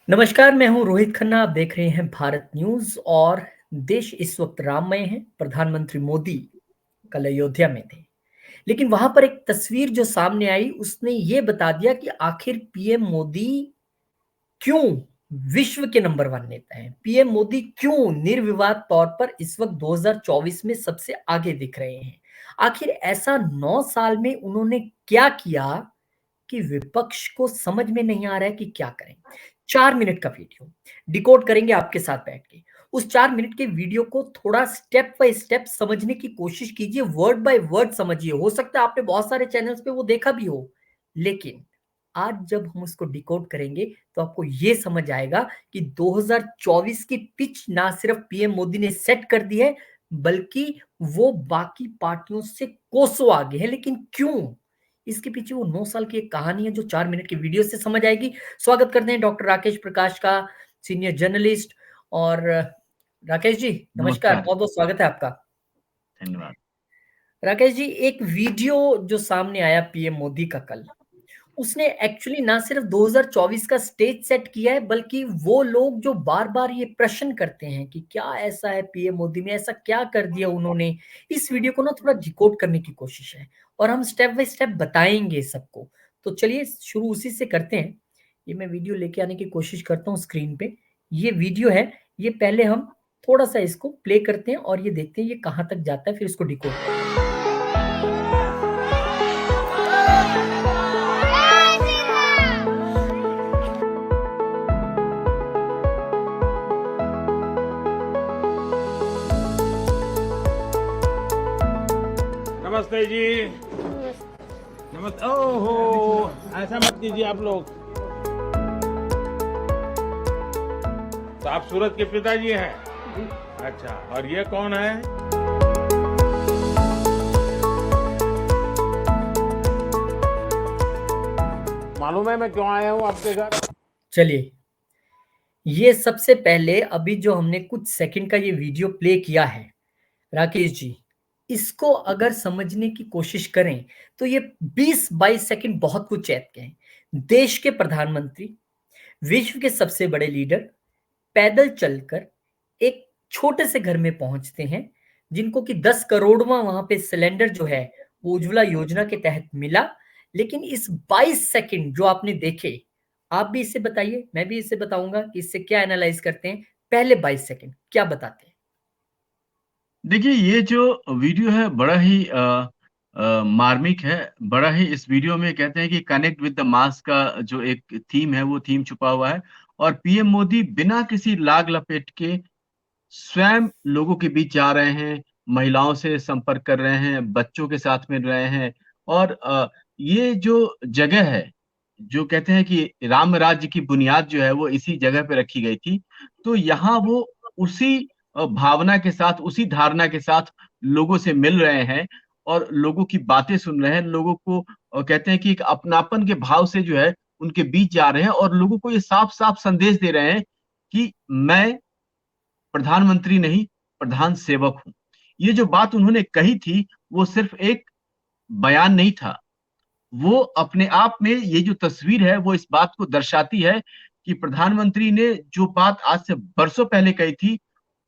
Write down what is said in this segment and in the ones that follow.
नमस्कार, मैं हूं रोहित खन्ना। आप देख रहे हैं भारत न्यूज़। और देश इस वक्त राममय है। प्रधानमंत्री मोदी कल अयोध्या में थे, लेकिन वहां पर एक तस्वीर जो सामने आई उसने ये बता दिया कि आखिर पीएम मोदी क्यों विश्व के नंबर वन नेता हैं। पीएम मोदी क्यों निर्विवाद तौर पर इस वक्त 2024 में सबसे आगे दिख रहे हैं। आखिर ऐसा 9 साल में उन्होंने क्या किया कि विपक्ष को समझ में नहीं आ रहा है कि क्या करें। 4 मिनट का वीडियो डिकोड करेंगे आपके साथ बैठ के। उस 4 मिनट के वीडियो को थोड़ा स्टेप बाय स्टेप समझने की कोशिश कीजिए, वर्ड बाय वर्ड समझिए। हो सकता है आपने बहुत सारे चैनल्स पे वो देखा भी हो, लेकिन आज जब हम उसको डिकोड करेंगे तो आपको ये समझ आएगा कि 2024 की पिच ना सिर्फ पीएम मोदी ने सेट कर दी है, बल्कि वो बाकी पार्टियों से कोसों आगे है। लेकिन क्यों? इसके पीछे वो 9 साल की एक कहानी है जो 4 मिनट की वीडियो से समझ आएगी। स्वागत करते हैं डॉक्टर राकेश प्रकाश का, सीनियर जर्नलिस्ट। और राकेश जी नमस्कार, नमस्कार। बहुत-बहुत स्वागत है आपका। धन्यवाद। राकेश जी, एक वीडियो जो सामने आया पीएम मोदी का कल, उसने एक्चुअली ना सिर्फ 2024 का स्टेज सेट किया है, बल्कि वो लोग जो बार-बार ये प्रश्न करते हैं कि क्या ऐसा है पीएम मोदी में, ऐसा क्या कर दिया उन्होंने, इस वीडियो को ना थोड़ा डिकोड करने की कोशिश है और हम स्टेप बाय स्टेप बताएँगे सबको। तो चलिए शुरू उसी से करते हैं। ये मैं वीडियो लेके आने की कोशिश करता हूँ स्क्रीन पे। ये वीडियो है, ये पहले हम थोड़ा-सा इसको प्ले करते हैं और ये देखते हैं ये कहाँ तक जाता है, फिर इसको डिकोड करते हैं। नमस्ते जी। नमस्ते। ओहो, ऐसा मत कीजिए आप लोग। तो आप सूरज के पिताजी हैं? अच्छा, और ये कौन है? मालूम है मैं क्यों आया हूँ आपके घर? चलिए, ये सबसे पहले अभी जो हमने कुछ सेकंड का ये वीडियो प्ले किया है, राकेश जी, इसको अगर समझने की कोशिश करें तो ये 20-22 सेकंड बहुत कुछ कहते हैं। देश के प्रधानमंत्री, विश्व के सबसे बड़े लीडर पैदल चलकर एक छोटे से घर में पहुंचते हैं, जिनको कि 10 करोड़वां वहां पे सिलेंडर जो है वो उज्ज्वला योजना के तहत मिला। लेकिन इस 22 सेकंड जो आपने देखे, आप भी इससे बताइए, मैं भी इससे बताऊंगा कि इससे क्या एनालाइज करते हैं। पहले 22 सेकंड क्या बताते हैं? देखिए, ये जो वीडियो है बड़ा ही मार्मिक है। बड़ा ही इस वीडियो में कहते हैं कि कनेक्ट विद द मास का जो एक थीम है, वो थीम छुपा हुआ है। और पीएम मोदी बिना किसी लाग लपेट के स्वयं लोगों के बीच जा रहे हैं, महिलाओं से संपर्क कर रहे हैं, बच्चों के साथ मिल रहे हैं। और ये जो जगह है, जो कहते हैं कि राम राज्य की बुनियाद जो है वो इसी जगह पे रखी गई थी। तो यहाँ वो उसी भावना के साथ, उसी धारणा के साथ लोगों से मिल रहे हैं और लोगों की बातें सुन रहे हैं। लोगों को कहते हैं कि एक अपनापन के भाव से जो है उनके बीच जा रहे हैं और लोगों को ये साफ-साफ संदेश दे रहे हैं कि मैं प्रधानमंत्री नहीं, प्रधान सेवक हूँ। ये जो बात उन्होंने कही थी, वो सिर्फ एक बयान नहीं था। वो अपने आप में ये जो तस्वीर है, वो इस बात को दर्शाती है कि प्रधानमंत्री ने जो बात आज से बरसों पहले कही थी,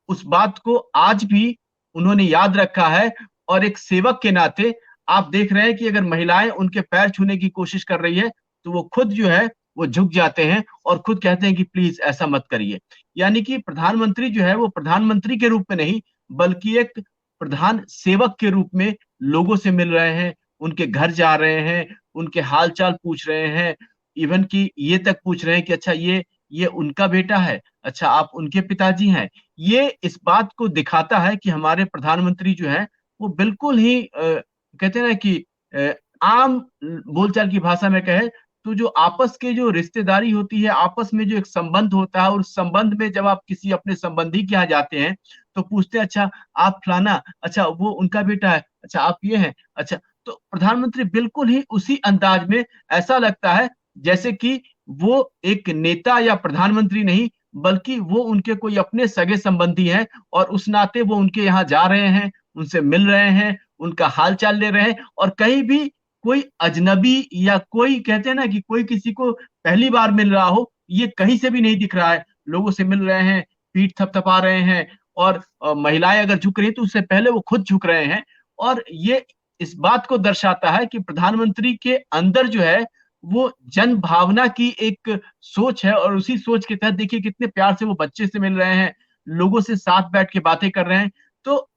उस बात को आज भी उन्होंने याद रखा है। और एक सेवक के नाते आप देख रहे हैं कि अगर महिलाएं उनके पैर छूने की कोशिश कर रही है, तो वो खुद जो है वो झुक जाते हैं और खुद कहते हैं कि प्लीज ऐसा मत करिए। यानी कि प्रधानमंत्री जो है वो प्रधानमंत्री के रूप में नहीं, बल्कि एक प्रधान सेवक के रूप में लोगों से मिल रहे हैं, उनके घर जा रहे हैं, उनके हाल चाल पूछ रहे हैं। इवन कि ये तक पूछ रहे हैं कि अच्छा ये उनका बेटा है, अच्छा आप उनके पिताजी हैं। ये इस बात को दिखाता है कि हमारे प्रधानमंत्री जो हैं वो बिल्कुल ही कहते हैं ना कि अ, आम बोलचाल की भाषा में कहें तो जो आपस के जो रिश्तेदारी होती है, आपस में जो एक संबंध होता है, और उस संबंध में जब आप किसी अपने संबंधी के यहाँ जाते हैं तो पूछते हैं अच्छा आप फलाना, अच्छा वो उनका बेटा है, अच्छा आप ये हैं, अच्छा। तो प्रधानमंत्री बिल्कुल ही उसी अंदाज में, ऐसा लगता है जैसे कि वो एक नेता या प्रधानमंत्री नहीं, बल्कि वो उनके कोई अपने सगे संबंधी हैं और उस नाते वो उनके यहाँ जा रहे हैं, उनसे मिल रहे हैं, उनका हाल-चाल ले रहे हैं। और कहीं भी कोई अजनबी या कोई कहते हैं ना कि कोई किसी को पहली बार मिल रहा हो, ये कहीं से भी नहीं दिख रहा है। लोगों से मिल रहे हैं, पीठ थपथपा रहे हैं और महिलाएं अगर झुक रही हैं तो उससे पहले वो खुद झुक रहे हैं। और ये इस बात को दर्शाता है कि प्रधानमंत्री के अंदर जो है वो जन भावना की एक सोच है, और उसी सोच के तहत देखिए कितने प्यार से वो बच्चे से मिल रहे हैं, लोगों से साथ बैठ के बातें कर रहे हैं। तो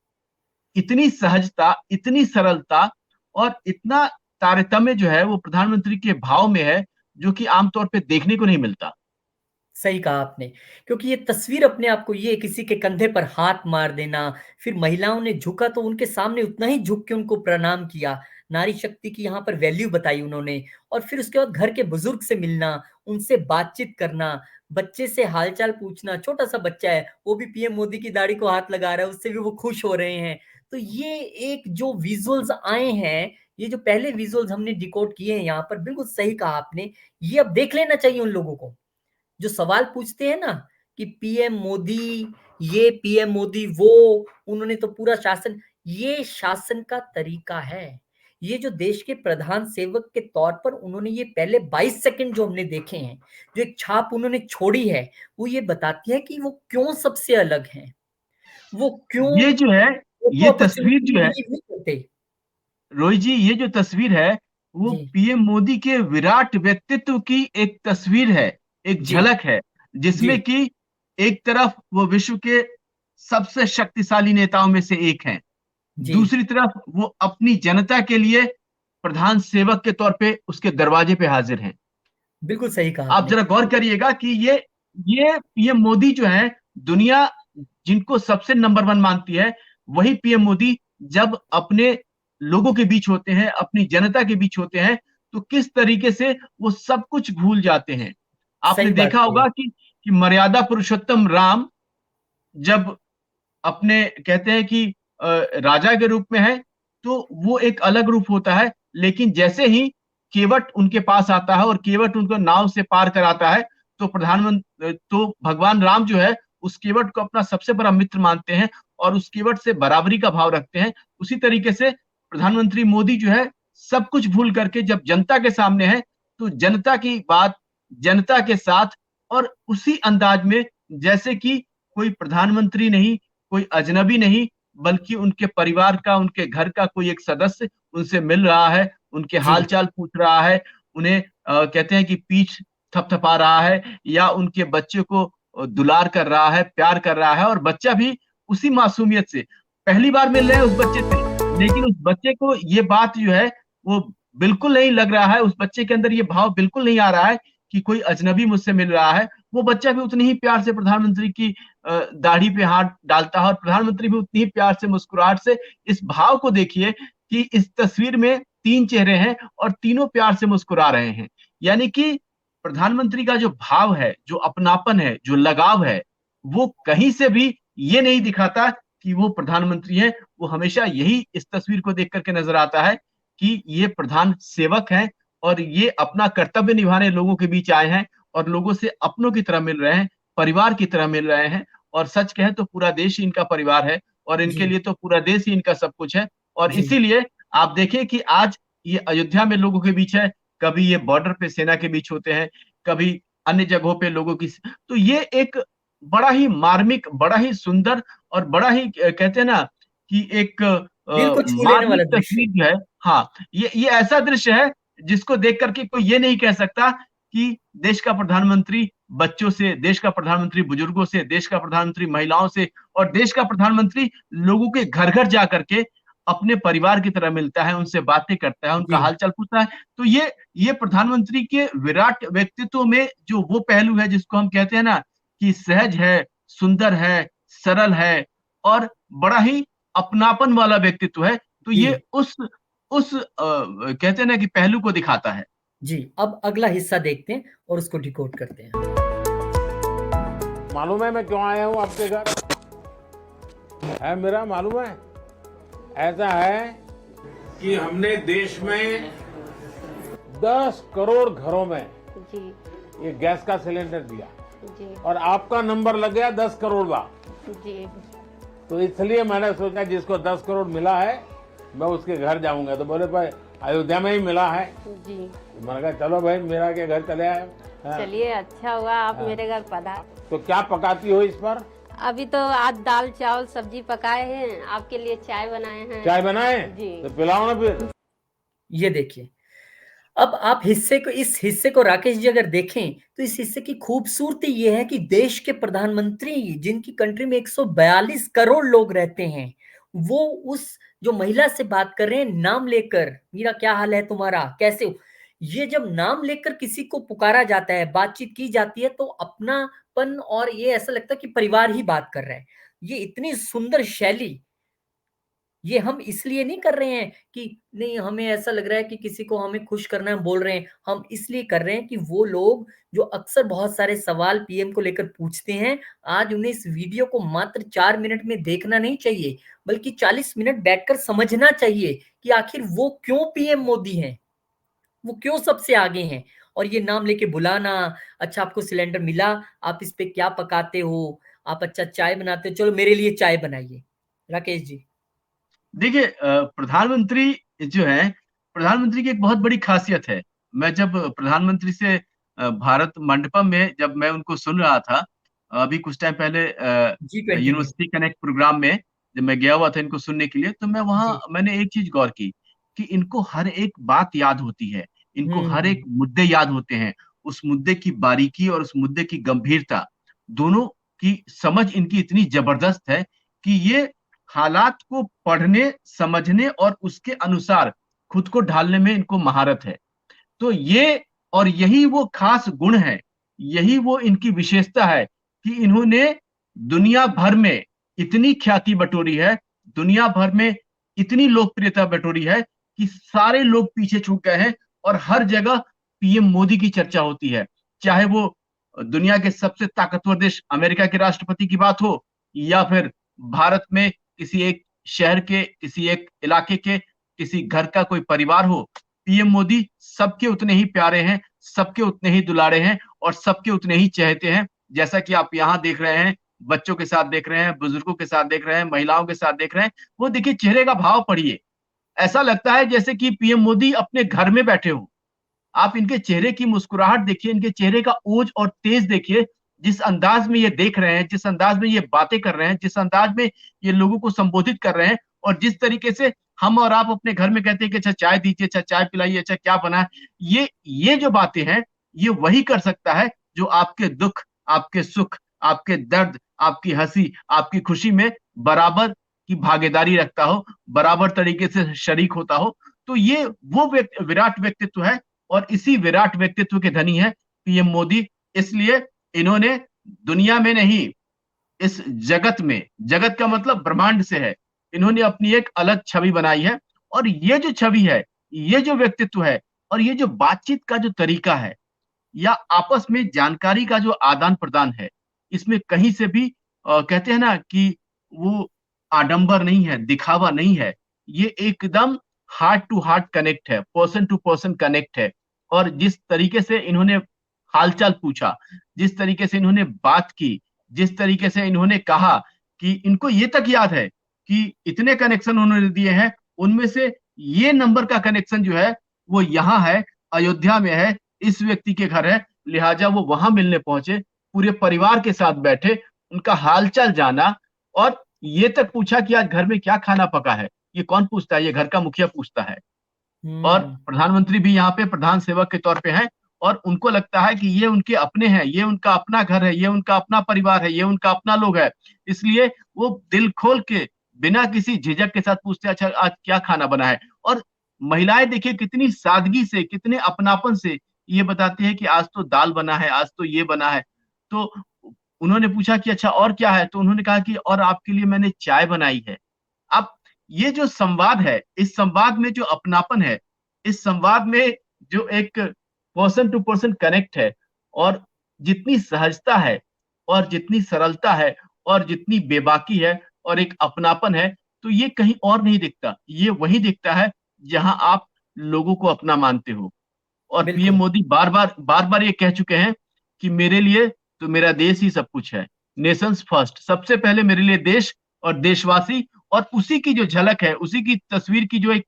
इतनी सहजता, इतनी सरलता और इतना तारतम्य जो है वो प्रधानमंत्री के भाव में है, जो कि आमतौर पे देखने को नहीं मिलता। सही कहा आपने, क्योंकि ये तस्वीर अपने आप को, ये किसी के कंधे पर हाथ मार देना, फिर महिलाओं ने झुका तो उनके सामने उतना ही झुक के उनको प्रणाम किया, नारी शक्ति की यहाँ पर वैल्यू बताई उन्होंने, और फिर उसके बाद घर के बुजुर्ग से मिलना, उनसे बातचीत करना, बच्चे से हालचाल पूछना, छोटा-सा बच्चा है, वो भी पीएम मोदी की दाढ़ी को हाथ लगा रहा है, उससे भी वो खुश हो रहे हैं। तो ये एक जो विजुअल्स आए हैं, ये जो पहले विजुअल्स हमने डिकोड किए हैं यहाँ पर, बिल्कुल सही कहा आपने, ये अब देख लेना चाहिए उन लोगों को। जो सवाल पूछते हैं ना कि पीएम मोदी ये, पीएम मोदी वो, उन्होंने तो पूरा शासन, ये शासन का तरीका है। ये जो देश के प्रधान सेवक के तौर पर उन्होंने ये पहले 22 सेकंड जो हमने देखे हैं, जो एक छाप उन्होंने छोड़ी है, वो ये बताती है कि वो क्यों सबसे अलग हैं। वो क्यों ये जो है, उनको ये तस्वीर अपॉर्चुनिटी जो है, रिलीव नहीं करते। रोहित जी, ये जो तस्वीर है वो जी, पीएम मोदी के विराट व्यक्तित्व की एक तस्वीर है, एक जी, झलक है, जी, जिसमें कि एक तरफ वो विश्व के सबसे शक्तिशाली नेताओं में से एक हैं, जी, दूसरी तरफ वो अपनी जनता के लिए प्रधान सेवक के तौर पे उसके दरवाजे पे हाजिर हैं। बिल्कुल सही कहा आप आपने। जरा गौर करिएगा कि ये पीएम मोदी जो है, दुनिया जिनको सबसे नंबर वन मानती है, वही पीएम मोदी जब अपने लोगों के बीच होते हैं, अपनी जनता के बीच होते हैं, तो किस तरीके से वो सब कुछ भूल जाते हैं। आपने सही बात देखा कही है। होगा कि मर्यादा पुरुषोत्तम राम जब अपने कहते हैं कि राजा के रूप में है, तो वो एक अलग रूप होता है, लेकिन जैसे ही केवट उनके पास आता है और केवट उनको नाव से पार कराता है, तो तो भगवान राम जो है उस केवट को अपना सबसे बड़ा मित्र मानते हैं और उस केवट से बराबरी का भाव रखते हैं। उसी तरीके से प्रधानमंत्री मोदी जो है सब कुछ भूल करके जब जनता के सामने है, तो जनता की बात जनता के साथ, और उसी अंदाज में जैसे कि कोई प्रधानमंत्री नहीं, कोई अजनबी नहीं, बल्कि उनके परिवार का, उनके घर का कोई एक सदस्य उनसे मिल रहा है, उनके जी, हाल-चाल पूछ रहा है, उन्हें कहते हैं कि पीठ थपथपा रहा है, या उनके बच्चे को दुलार कर रहा है, प्यार कर रहा है, और बच्चा भी उसी मासूमियत से पहली बार मिल रहे हैं उस बच्चे से, लेकिन उस बच्चे को ये बात जो है वो बिल्कुल नहीं लग रहा है, उस बच्चे के अंदर ये भाव बिल्कुल नहीं आ रहा है कि कोई अजनबी मुझसे मिल रहा है। वो बच्चा भी उतनी ही प्यार से प्रधानमंत्री की दाढ़ी पे हाथ डालता है, और प्रधानमंत्री भी उतनी ही प्यार से, मुस्कुराहट से, इस भाव को देखिए कि इस तस्वीर में 3 चेहरे हैं और तीनों प्यार से मुस्कुरा रहे हैं। यानी कि प्रधानमंत्री का जो भाव है, जो अपनापन है, जो लगाव है, वो कहीं से भी ये नहीं दिखाता कि वो प्रधानमंत्री हैं। वो हमेशा यही इस तस्वीर को देख कर के नज़र आता है कि ये प्रधान सेवक हैं और ये अपना कर्तव्य निभाने लोगों के बीच आए हैं और लोगों से अपनों की तरह मिल रहे हैं, परिवार की तरह मिल रहे हैं, और सच कहें तो पूरा देश ही इनका परिवार है और इनके जी, लिए तो पूरा देश ही इनका सब कुछ है। और जी, इसीलिए आप देखें कि आज ये अयोध्या में लोगों के बीच है, कभी ये बॉर्डर पे सेना के बीच होते हैं, कभी अन्य जगहों पे लोगों की, तो ये एक बड़ा ही मार्मिक, बड़ा ही सुंदर और बड़ा ही कहते हैं ना कि एक दिल को छू लेने मार्मिक वाला दृश्य। तस्वीर जो है, हाँ, ये ऐसा दृश्य है जिसको देख करके कोई ये नहीं कह सकता कि देश का प्रधानमंत्री बच्चों से, देश का प्रधानमंत्री बुजुर्गों से, देश का प्रधानमंत्री महिलाओं से, और देश का प्रधानमंत्री लोगों के घर-घर जा करके अपने परिवार की तरह मिलता है, उनसे बातें करता है, उनका जी, हाल-चाल पूछता है। तो ये प्रधानमंत्री के विराट व्यक्तित्व में जो वो पहलू है जिसको हम कहते हैं ना कि सहज है, सुंदर है, सरल है और बड़ा ही अपनापन वाला व्यक्तित्व है, तो जी, ये उस कहते हैं ना कि पहलू को दिखाता है। जी। अब अगला हिस्सा देखते हैं और उसको डिकोड करते हैं। मालूम है मैं क्यों आया हूँ आपके घर? है मेरा मालूम है? ऐसा है कि हमने देश में 10 करोड़ घरों में जी ये गैस का सिलेंडर दिया जी और आपका नंबर लग गया 10 करोड़ बा। जी तो इसलिए मैंने सोचा जिसको 10 करोड़ मिला है मैं उसके घर जाऊंगा। तो बोले भाई अयोध्या में ही मिला है। जी मैंने कहा चलो भाई मेरा के घर चले आए। हाँ। चलिए अच्छा हुआ आप मेरे घर पधार। तो क्या पकाती हो इस पर? अभी तो आज दाल चावल सब्जी पकाए हैं, आपके लिए चाय बनाए हैं। चाय बनाए? जी। तो पिलाओ ना फिर। ये देखिए, अब आप इस हिस्से को राकेश जी अगर देखें तो इस हिस्से की खूबसूरती ये है कि देश के प्रधानमंत्री जिनकी कंट्री में 142 करोड़ लोग रहते हैं, वो उस जो महिला से बात कर रहे हैं नाम लेकर, मीरा क्या हाल है तुम्हारा, कैसे हो, ये जब नाम लेकर किसी को पुकारा जाता है, बातचीत की जाती है तो अपनापन और ये ऐसा लगता है कि परिवार ही बात कर रहा है। ये इतनी सुंदर शैली, ये हम इसलिए नहीं कर रहे हैं कि नहीं हमें ऐसा लग रहा है कि किसी को हमें खुश करना है बोल रहे हैं, हम इसलिए कर रहे हैं कि वो लोग जो अक्सर बहुत सारे सवाल पीएम को लेकर पूछते हैं, आज उन्हें इस वीडियो को मात्र 4 मिनट में देखना नहीं चाहिए, बल्कि 40 मिनट बैठकर समझना चाहिए कि आखिर वो क्यों पीएम मोदी हैं, वो क्यों सबसे आगे हैं। और ये नाम लेके बुलाना, अच्छा आपको सिलेंडर मिला, आप इस पे क्या पकाते हो, आप अच्छा चाय बनाते हो, चलो मेरे लिए चाय बनाइए। राकेश जी। देखिए प्रधानमंत्री जो है, प्रधानमंत्री की एक बहुत बड़ी खासियत है। मैं जब प्रधानमंत्री से भारत मंडपम में जब मैं उनको सुन रहा था, अभी कुछ टाइम पहले G20 में। यूनिवर्सिटी कनेक्ट प्रोग्राम में जब मैं गया हुआ था इनको सुनने के लिए, तो मैंने एक चीज गौर की कि इनको हर एक बात याद होती है, इनको हर एक मुद्दे याद होते हैं। उस मुद्दे की बारीकी और उस मुद्दे की गंभीरता, दोनों की समझ इनकी इतनी जबरदस्त है कि ये हालात को पढ़ने, समझने और उसके अनुसार खुद को ढालने में इनको महारत है। तो ये और यही वो खास गुण है, यही वो इनकी विशेषता है कि इन्होंने दुनिया भर में इतनी ख्याति बटोरी है, दुनिया भर में इतनी लोकप्रियता बटोरी है कि सारे लोग पीछे छूट गए हैं और हर जगह पीएम मोदी की चर्चा होती है। चाहे वो दुनिया के सबसे ताकतवर देश अमेरिका के राष्ट्रपति की बात हो, या फिर भारत में किसी एक शहर के, किसी एक इलाके के, किसी घर का कोई परिवार हो, पीएम मोदी सबके उतने ही प्यारे हैं, सबके उतने ही दुलारे हैं और सबके उतने ही चहेते हैं। जैसा कि आप यहाँ देख रहे हैं, बच्चों के साथ देख रहे हैं, बुजुर्गों के साथ देख रहे हैं, महिलाओं के साथ देख रहे हैं। वो देखिए चेहरे का भाव पढ़िए, ऐसा लगता है जैसे कि पीएम मोदी अपने घर में बैठे हों। आप इनके चेहरे की मुस्कुराहट देखिए, इनके चेहरे का ओज और तेज देखिए, जिस अंदाज में ये देख रहे हैं, जिस अंदाज में ये बातें कर रहे हैं, जिस अंदाज में ये लोगों को संबोधित कर रहे हैं, और जिस तरीके से हम और आप अपने घर में कहते हैं कि अच्छा चाय दीजिए, अच्छा चाय पिलाइए, अच्छा क्या बना है, ये जो बातें हैं, ये वही कर सकता है जो आपके दुख, आपके सुख, आपके दर्द, आपकी हंसी, आपकी खुशी में बराबर की भागीदारी रखता हो, बराबर तरीके से शरीक होता हो। तो ये वो विराट व्यक्तित्व है और इसी विराट व्यक्तित्व के धनी है पीएम मोदी। इसलिए इन्होंने दुनिया में नहीं, इस जगत में, जगत का मतलब ब्रह्मांड से है, इन्होंने अपनी एक अलग छवि बनाई है। और ये जो छवि है, ये जो व्यक्तित्व है और ये जो बातचीत का जो तरीका है या आपस में जानकारी का जो आदान प्रदान है, इसमें कहीं से भी कहते हैं ना कि वो आडंबर नहीं है, दिखावा नहीं है, ये एकदम हार्ट टू हार्ट कनेक्ट है, पर्सन टू पर्सन कनेक्ट है। और जिस तरीके से इन्होंने हालचाल पूछा, जिस तरीके से इन्होंने बात की, जिस तरीके से इन्होंने कहा कि इनको ये तक याद है कि इतने कनेक्शन उन्होंने दिए हैं, उनमें से ये नंबर का कनेक्शन जो है वो यहाँ है, अयोध्या में है, इस व्यक्ति के घर है, लिहाजा वो वहां मिलने पहुंचे, पूरे परिवार के साथ बैठे, उनका हालचाल जाना और ये तक पूछा कि आज घर में क्या खाना पका है। ये कौन पूछता है? ये घर का मुखिया पूछता है। और प्रधानमंत्री भी यहाँ पे प्रधान सेवक के तौर पे हैं और उनको लगता है कि ये उनके अपने हैं, ये उनका अपना घर है, ये उनका अपना परिवार है, ये उनका अपना लोग है। इसलिए वो दिल खोल के बिना किसी झिझक के साथ पूछते हैं, अच्छा आज क्या खाना बना है। और महिलाएं देखिए कितनी सादगी से, कितने अपनापन से ये बताती है कि आज तो दाल बना है, आज तो ये बना है। तो उन्होंने पूछा कि अच्छा और क्या है, तो उन्होंने कहा कि और आपके लिए मैंने चाय बनाई है। अब ये जो संवाद है, इस संवाद में जो अपनापन है, इस संवाद में जो एक पर्सन टू पर्सन कनेक्ट है, और जितनी सहजता है और जितनी सरलता है और जितनी बेबाकी है और एक अपनापन है, तो ये कहीं और नहीं दिखता। ये वही दिखता है जहां आप लोगों को अपना मानते हो। और पीएम मोदी बार बार ये कह चुके हैं कि मेरे लिए तो मेरा देश ही सब कुछ है, नेशंस फर्स्ट, सबसे पहले मेरे लिए देश और देशवासी। और उसी की जो झलक है, उसी की तस्वीर की जो एक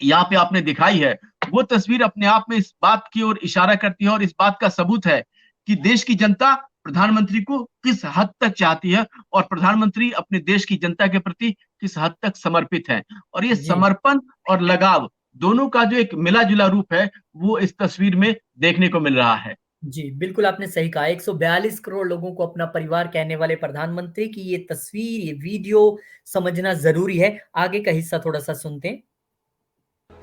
यहाँ पे आपने दिखाई है, वो तस्वीर अपने आप में इस बात की ओर इशारा करती है और इस बात का सबूत है कि देश की जनता प्रधानमंत्री को किस हद तक चाहती है और प्रधानमंत्री अपने देश की जनता के प्रति किस हद तक समर्पित है। और ये जी समर्पण और लगाव दोनों का जो एक मिला-जुला रूप है, वो इस तस्वीर में देखने को मिल रहा है। जी, बिल्कुल आपने सही कहा। 142 करोड़ लोगों को अपना परिवार कहने वाले प्रधानमंत्री की ये तस्वीर, ये वीडियो समझना ज़रूरी है। आगे का हिस्सा थोड़ा-सा सुनते हैं।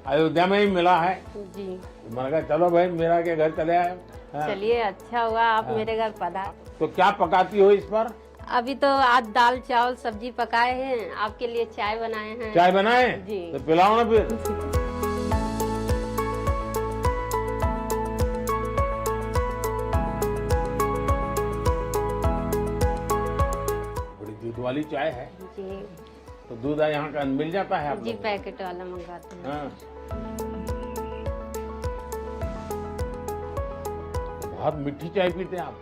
अयोध्या में ही मिला है। जी मैंने कहा चलो भाई मेरा के घर चले आए। हाँ। चलिए, अच्छा हुआ आप मेरे घर पधार। तो क्या पकाती हो इस पर? अभी तो आज दाल चावल सब्जी पकाए हैं, आपके लिए चाय बनाए हैं। चाय बनाए? जी। तो पिलाओ ना फिर। बड़ी दूध वाली चाय है। जी तो दूध यहाँ का मिल जाता है आप जी, लोगों को? पैकेट वाला मंगाते हैं। हाँ। बहुत मीठी चाय पीते हैं आप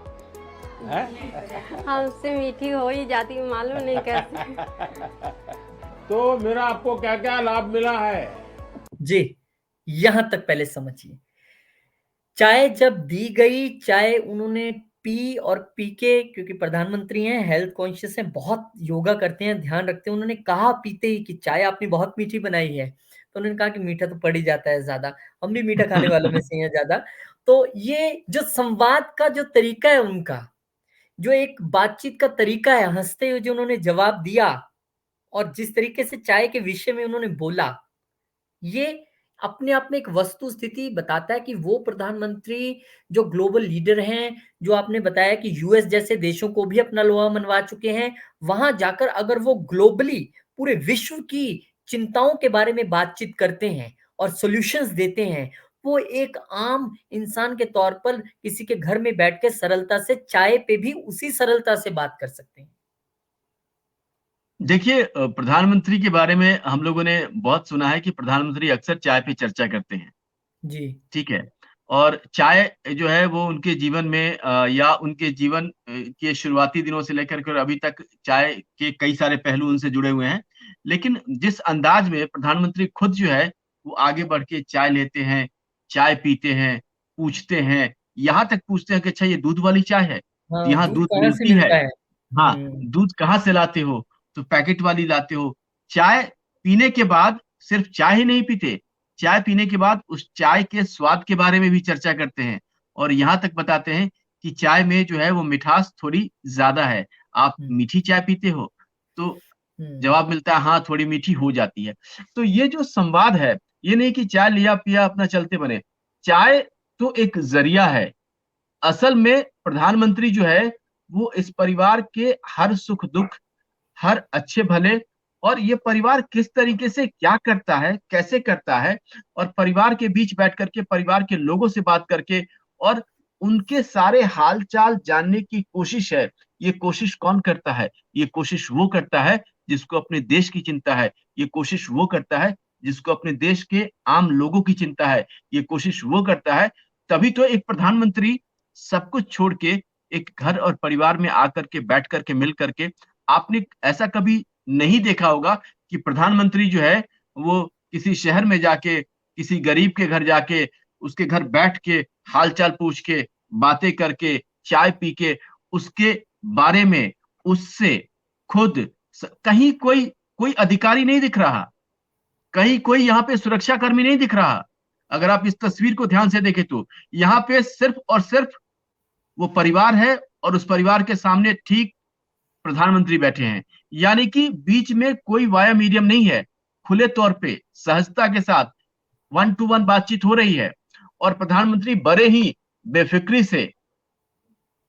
हैं? हमसे मीठी हो ही जाती है, मालूम नहीं कैसे। तो मेरा आपको क्या क्या लाभ मिला है? जी, यहाँ तक पहले समझिए। चाय जब दी गई, चाय उन्होंने पी और पी के, क्योंकि प्रधानमंत्री हैं, हेल्थ कॉन्शियस हैं, बहुत योगा करते हैं, ध्यान रखते हैं। उन्होंने कहा पीते ही कि चाय आपने बहुत मीठी बनाई है। तो उन्होंने कहा कि मीठा तो पड़ ही जाता है ज़्यादा, हम भी मीठा खाने वालों में से हैं ज़्यादा। तो ये जो संवाद का जो तरीका है उनका, जो एक बातचीत का तरीका है, हँसते हुए जो उन्होंने जवाब दिया और जिस तरीके से चाय के विषय में उन्होंने बोला, ये अपने आप में एक वस्तु स्थिति बताता है कि वो प्रधानमंत्री जो ग्लोबल लीडर हैं, जो आपने बताया कि यूएस जैसे देशों को भी अपना लोहा मनवा चुके हैं, वहाँ जाकर अगर वो ग्लोबली पूरे विश्व की चिंताओं के बारे में बातचीत करते हैं और सॉल्यूशंस देते हैं, वो एक आम इंसान के तौर पर किसी के घर में बैठ के सरलता से चाय पे भी उसी सरलता से बात कर सकते हैं। देखिए प्रधानमंत्री के बारे में हम लोगों ने बहुत सुना है कि प्रधानमंत्री अक्सर चाय पे चर्चा करते हैं, जी। ठीक है? और चाय जो है वो उनके जीवन में या उनके जीवन के शुरुआती दिनों से लेकर के और अभी तक चाय के कई सारे पहलू उनसे जुड़े हुए हैं। लेकिन जिस अंदाज में प्रधानमंत्री खुद जो है वो आगे बढ़ के चाय लेते हैं, चाय पीते हैं, पूछते हैं, यहाँ तक पूछते हैं कि अच्छा ये दूध वाली चाय है? तो हाँ, यहाँ दूध दूध कहाँ से मिलती है? मिलता है? हाँ, हुँ, दूध कहाँ से लाते हो? तो पैकेट वाली लाते हो। चाय पीने के बाद सिर्फ चाय ही नहीं पीते, चाय पीने के बाद उस चाय के स्वाद के बारे में भी चर्चा करते हैं और यहाँ तक बताते हैं कि चाय में जो है वो मिठास थोड़ी ज़्यादा है। आप हुँ, मीठी चाय पीते हो? तो हुँ, जवाब मिलता है हाँ, थोड़ी मीठी हो जाती है। तो ये जो संवाद है, ये नहीं कि चाय लिया पिया अपना चलते बने। चाय तो एक ज़रिया है। असल में प्रधानमंत्री जो है, वो इस परिवार के हर सुख-दुख, हर अच्छे-भले और ये परिवार किस तरीके से क्या करता है, कैसे करता है और परिवार के बीच बैठ कर के, परिवार के लोगों से बात करके और उनके सारे हाल-चाल जानने की कोशिश है। ये कोशिश कौन करता है? ये कोशिश वो करता है, जिसको अपने देश की चिंता है। ये कोशिश वो करता है, जिसको अपने देश के आम लोगों की चिंता है। ये कोशिश वो करता है, तभी तो एक प्रधानमंत्री सब कुछ छोड़ के एक घर और परिवार में आकर के, बैठ कर के, मिल कर के आपने ऐसा कभी नहीं देखा होगा कि प्रधानमंत्री जो है, वो किसी शहर में जाके, किसी गरीब के घर जाके, उसके घर बैठ के, हाल-चाल पूछ के, बातें करके, चाय पी के, उसके बारे में उससे खुद कहीं कोई कोई अधिकारी नहीं दिख रहा, कहीं कोई यहाँ पे सुरक्षाकर्मी नहीं दिख रहा। अगर आप इस तस्वीर को ध्यान से देखें तो, यहाँ पे सिर्फ़ और सिर्फ़ वो परिवार है और उस परिवार के सामने ठीक प्रधानमंत्री बैठे हैं। यानी कि बीच में कोई वाया मीडियम नहीं है। खुले तौर पे सहजता के साथ वन टू वन बातचीत हो रही है और प्रधानमंत्री बड़े ही बेफ़िक्री से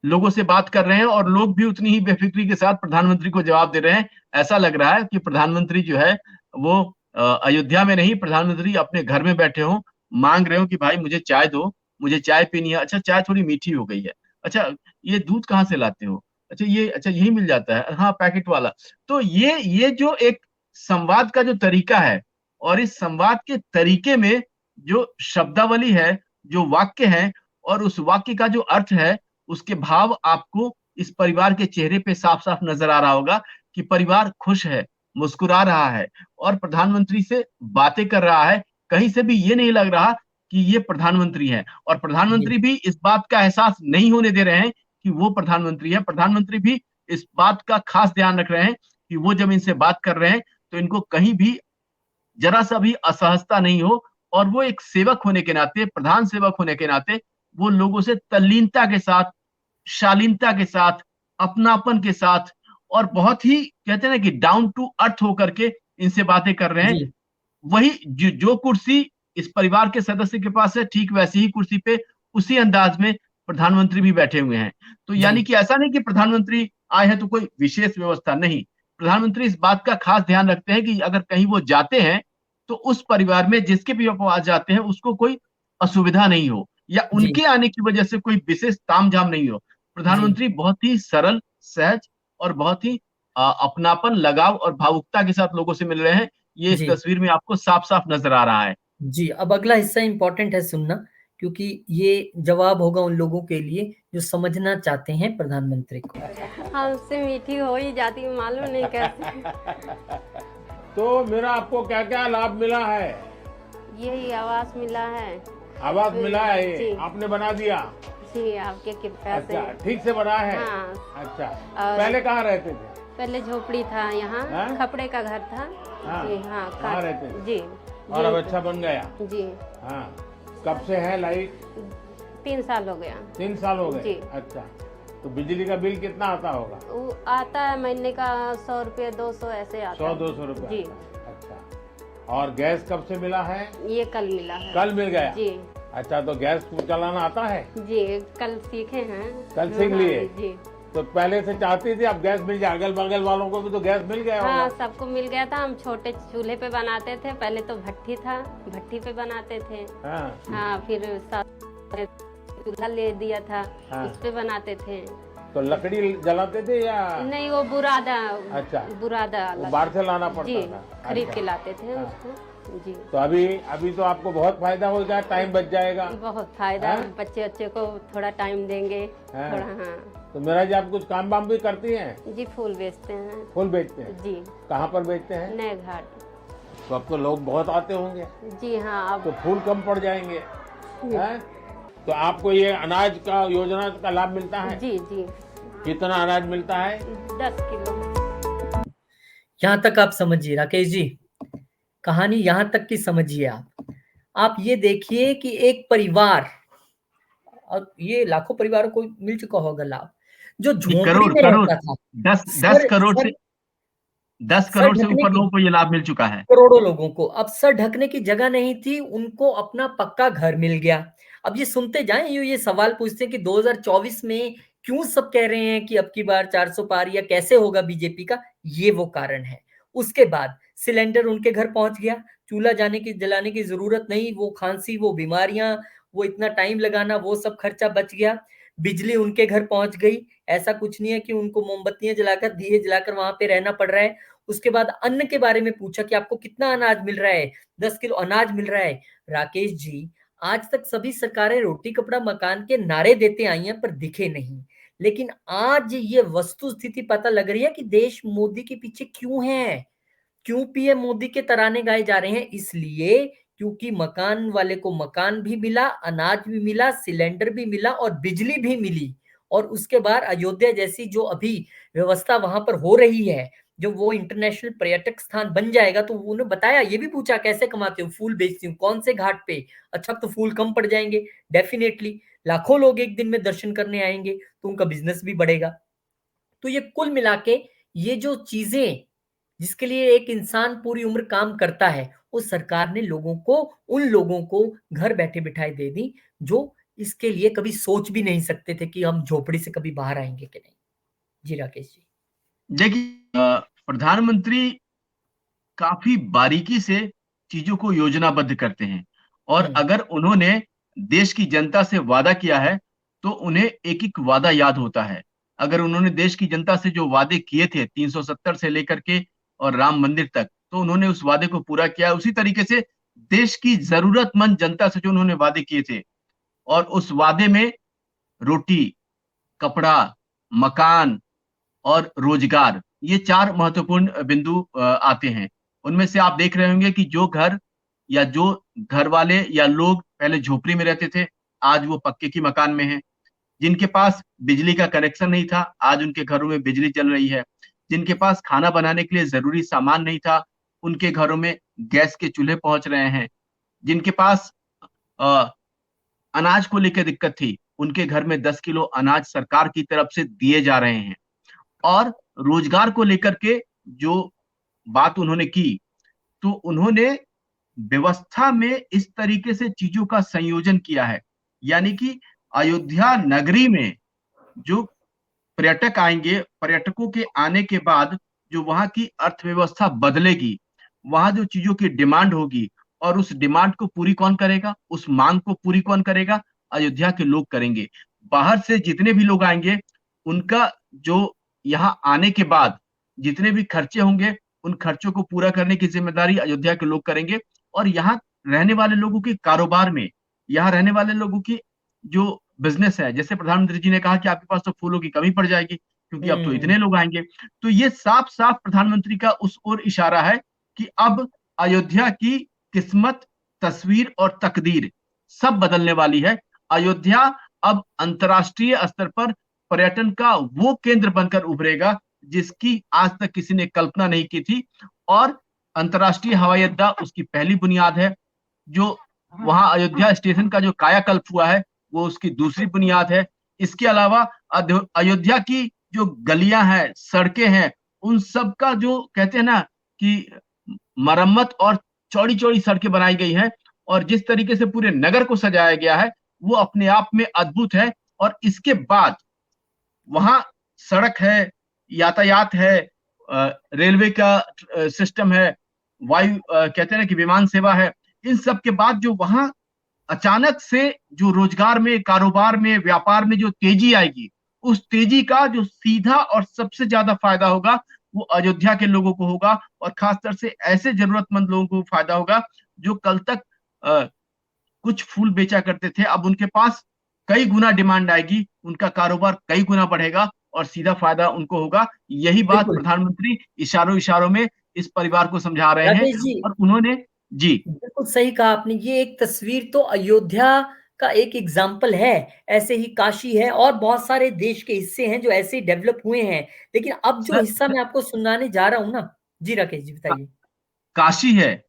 लोगों से बात कर रहे हैं और लोग भी उतनी ही बेफ़िक्री के साथ प्रधानमंत्री को जवाब दे रहे हैं। ऐसा लग रहा है कि प्रधानमंत्री जो है वो अयोध्या में नहीं, प्रधानमंत्री अपने घर में बैठे हों, माँग रहे हो कि भाई मुझे चाय दो, मुझे चाय पीनी है। अच्छा चाय थोड़ी मीठी हो गई है। अच्छा ये दूध कहाँ से लाते हो? अच्छा यही मिल जाता है। हाँ, पैकेट वाला। तो ये जो एक संवाद का जो तरीका है और इस संवाद के तरीके में जो शब्दावली है, जो वाक्य हैं और उस वाक्य का जो अर्थ है, उसके भाव आपको इस परिवार के चेहरे पे साफ-साफ नज़र आ रहा होगा कि परिवार खुश है, मुस्कुरा रहा है और प्रधानमंत्री से बातें कर रहा है। कहीं से भी ये नहीं लग रहा कि ये प्रधानमंत्री है, और जी, प्रधानमंत्री भी इस बात का एहसास नहीं होने दे रहे हैं कि वो प्रधानमंत्री है। प्रधानमंत्री भी इस बात का खास ध्यान रख रहे हैं कि वो जब इनसे बात कर रहे हैं तो इनको कहीं भी जरा सा भी असहजता नहीं हो, और वो एक सेवक होने के नाते, प्रधान सेवक होने के नाते, वो लोगों से तल्लीनता के साथ, शालीनता के साथ, अपनापन के साथ, और बहुत ही कहते हैं ना कि डाउन टू अर्थ होकर के इनसे बातें कर रहे हैं। जी, वही जो कुर्सी इस परिवार के सदस्य के पास है, ठीक वैसी ही कुर्सी पे उसी अंदाज में प्रधानमंत्री भी बैठे हुए हैं। तो जी, यानी कि ऐसा नहीं कि प्रधानमंत्री आए हैं तो कोई विशेष व्यवस्था नहीं। प्रधानमंत्री इस बात का खास ध्यान रखते हैं कि अगर कहीं वो जाते हैं तो उस परिवार में जिसके भी वो पास जाते हैं उसको कोई असुविधा नहीं हो, या जी, उनके आने की वजह से कोई विशेष तामझाम नहीं हो। जी, प्रधानमंत्री बहुत ही सरल, सहज और बहुत ही अपनापन, लगाव और भावुकता के साथ लोगों से मिल रहे हैं। ये इस जी, तस्वीर में आपको साफ-साफ नज़र आ रहा है। जी। अब अगला हिस्सा इम्पोर्टेंट है सुनना, क्योंकि ये जवाब होगा उन लोगों के लिए जो समझना चाहते हैं प्रधानमंत्री को। हमसे मीठी हो ही जाती, मालूम नहीं कैसे। तो मेरा आपको क्या क्या लाभ मिला है? यही आवास मिला है। आवास मिला है, जी। आपने बना दिया? जी, आपके कृपया से। अच्छा, ठीक से बना है? हाँ। अच्छा, और- पहले कहाँ रहते थे? पहले झोपड़ी था यहाँ, हाँ? खपड़े का घर था। हाँ, जी हाँ। कहाँ रहते थे? जी। और जी, अब अच्छा बन गया? जी। हाँ, कब से है लाइट? 3 साल हो गया। 3 साल हो गए? जी। अच्छा, तो बिजली का बिल कितना आता होगा? वो आता है महीने का 100 रुपये, 200 ऐसे आता है। 100-200 रुपया? जी। अच्छा, और गैस कब से मिला है? ये कल मिला है। कल मिल गया? जी। अच्छा, तो गैस चलाना आता है? जी, कल सीखे हैं। कल सीख हाँ, लिए? जी। तो पहले से चाहती थी, अब गैस मिल जाए, अगल बगल वालों को भी तो गैस मिल गया हाँ, होगा। सबको मिल गया था। हम छोटे चूल्हे पे बनाते थे, पहले तो भट्ठी था, भट्ठी पे बनाते थे। हाँ, हाँ, फिर चूल्हा ले दिया था, हाँ। उस पे बनाते थे। तो लकड़ी जलाते थे या? नहीं, वो बुरादा। अच्छा। बुरादा वो अलग। बाहर से लाना पड़ता जी, था? खरीद अच्छा। के लाते थे हाँ। उसको। जी, तो अभी तो आपको बहुत फायदा होगा, टाइम बच जाएगा। बहुत फायदा। हाँ? बच्चे को थोड़ा टाइम देंगे। हाँ। थोड़ा। हाँ। तो मेरा जी, आप कुछ काम वाम भी करती हैं? जी, फूल बेचते हैं। फूल बेचते हैं? जी, कहाँ पर बेचते हैं? नए घाट। तो अब तो लोग बहुत आते होंगे, जी हाँ। अब तो फूल कम पड़ जाएंगे, हैं? तो आपको ये अनाज का योजना का लाभ मिलता है? जी, जी। कितना अनाज मिलता है? 10 किलो। यहाँ तक आप समझिए राकेश जी, कहानी यहाँ तक की समझिए आप ये देखिए कि एक परिवार, और ये लाखों परिवारों को मिल चुका होगा लाभ, जो नहीं, झोंपड़ी करोड़ में करोड़, रहता था। 10 करोड़ सर से 10 सर करोड़ से ढकने ऊपर की, लोगों को ये लाभ मिल चुका है। करोड़ों लोगों को अब सर ढकने की जगह नहीं थी, उनको अपना पक्का घर मिल गया। अब ये सुनते जाएं, ये सवाल पूछते हैं कि 2024 में क्यों सब कह रहे हैं कि अब की बार 400 पार या कैसे होगा बीजेपी का, ये वो कारण है। उसके बाद सिलेंडर उनके घर पहुंच गया, चूल्हा जलाने की जरूरत नहीं, वो खांसी, वो बीमारियां, वो इतना टाइम लगाना, वो सब खर्चा बच गया। बिजली उनके घर पहुंच गई, ऐसा कुछ नहीं है कि उनको मोमबत्तियां जलाकर, दिए जलाकर वहां पे रहना पड़ रहा है। उसके बाद अन्न के बारे में पूछा कि आपको कितना अनाज मिल रहा है, 10 किलो अनाज मिल रहा है। राकेश जी, आज तक सभी सरकारें रोटी कपड़ा मकान के नारे देते आई हैं पर दिखे नहीं, लेकिन आज ये वस्तु स्थिति पता लग रही है कि देश मोदी के पीछे क्यों है, क्यों पीएम मोदी के तराने गाए जा रहे हैं, इसलिए क्योंकि मकान वाले को मकान भी मिला, अनाज भी मिला, सिलेंडर भी मिला और बिजली भी मिली। और उसके बाद अयोध्या जैसी जो अभी व्यवस्था वहां पर हो रही है, जो वो इंटरनेशनल पर्यटक स्थान बन जाएगा, तो उन्होंने बताया, ये भी पूछा कैसे कमाते हो, फूल बेचती हूँ, कौन से घाट पे, अच्छा तो फूल कम पड़ जाएंगे, डेफिनेटली लाखों लोग एक दिन में दर्शन करने आएंगे तो उनका बिजनेस भी बढ़ेगा। तो ये कुल मिला के ये जो चीजें, जिसके लिए एक इंसान पूरी उम्र काम करता है, उस सरकार ने उन लोगों को घर बैठे बिठाए दे दी, जो इसके लिए कभी सोच भी नहीं सकते थे कि हम झोपड़ी से कभी बाहर आएंगे कि नहीं। जी राकेश जी। देखिए, प्रधानमंत्री काफ़ी बारीकी से चीज़ों को योजनाबद्ध करते हैं, और हम्म, अगर उन्होंने देश की जनता से वादा किया है, तो उन्हें एक-एक वादा याद होता है। अगर उन्होंने देश की जनता से जो वादे किए थे 370 से लेकर के और राम मंदिर तक, तो उन्होंने उस वादे को पूरा किया है। उसी तरीके से देश की ज़रूरतमंद जनता से जो उन्होंने वादे किए थे, और उस वादे में रोटी, कपड़ा, मकान और रोजगार, ये 4 महत्वपूर्ण बिंदु आते हैं। उनमें से आप देख रहे होंगे कि जो घर या जो घर वाले या लोग पहले झोपड़ी में रहते थे, आज वो पक्के की मकान में हैं। जिनके पास बिजली का कनेक्शन नहीं था, आज उनके घरों में बिजली चल रही है। जिनके पास खाना बनाने के लिए ज़रूरी सामान नहीं था, उनके घरों में गैस के चूल्हे पहुँच रहे हैं। जिनके पास अ, अनाज को लेके दिक्कत थी, उनके घर में 10 किलो अनाज सरकार की तरफ से दिए जा रहे हैं। और रोजगार को लेकर के जो बात उन्होंने की, तो उन्होंने व्यवस्था में इस तरीके से चीजों का संयोजन किया है, यानी कि अयोध्या नगरी में जो पर्यटक आएंगे, पर्यटकों के आने के बाद जो वहां की अर्थव्यवस्था बदलेगी, वहां जो चीजों की डिमांड होगी, और उस डिमांड को पूरी कौन करेगा, उस मांग को पूरी कौन करेगा, अयोध्या के लोग करेंगे। बाहर से जितने भी लोग आएंगे, उनका जो यहाँ आने के बाद जितने भी खर्चे होंगे, उन खर्चों को पूरा करने की जिम्मेदारी अयोध्या के लोग करेंगे। और यहाँ रहने वाले लोगों के कारोबार में, यहाँ रहने वाले लोगों की जो बिजनेस है, जैसे प्रधानमंत्री जी ने कहा कि आपके पास तो फूलों की कमी पड़ जाएगी क्योंकि अब तो इतने लोग आएंगे। तो ये साफ साफ प्रधानमंत्री का उस ओर इशारा है कि अब अयोध्या की किस्मत, तस्वीर और तकदीर सब बदलने वाली है। अयोध्या अब अंतर्राष्ट्रीय स्तर पर पर्यटन का वो केंद्र बनकर उभरेगा जिसकी आज तक किसी ने कल्पना नहीं की थी। और अंतर्राष्ट्रीय हवाई अड्डा उसकी पहली बुनियाद है। जो वहां अयोध्या स्टेशन का जो कायाकल्प हुआ है, वो उसकी दूसरी बुनियाद है। इसके अलावा अयोध्या की जो गलियां हैं, सड़कें हैं, उन सब का जो कहते हैं ना कि मरम्मत और चौड़ी चौड़ी सड़कें बनाई गई हैं, और जिस तरीके से पूरे नगर को सजाया गया है, वो अपने आप में अद्भुत है। और इसके बाद वहां सड़क है, यातायात है, रेलवे का सिस्टम है, वायु कहते हैं ना कि विमान सेवा है। इन सब के बाद जो वहां अचानक से जो रोजगार में, कारोबार में, व्यापार में जो तेजी आएगी, उस तेजी का जो सीधा और सबसे ज्यादा फायदा होगा वो अयोध्या के लोगों को होगा। और खासकर से ऐसे जरूरतमंद लोगों को फायदा होगा जो कल तक कुछ फूल बेचा करते थे, अब उनके पास कई गुना डिमांड आएगी, उनका कारोबार कई गुना बढ़ेगा और सीधा फायदा उनको होगा। यही बात बिल्कुल प्रधानमंत्री इशारों इशारों में इस परिवार को समझा रहे हैं। राकेश जी, और उन्होंने जी बिल्कुल सही कहा आपने। ये एक तस्वीर तो अयोध्या का एक एग्जाम्पल है, ऐसे ही काशी है और बहुत सारे देश के हिस्से हैं जो ऐसे डेवलप हुए हैं। लेकिन अब जो सर, हिस्सा मैं आपको सुनाने जा रहा हूं ना, जी राकेश जी बताइए। काशी है,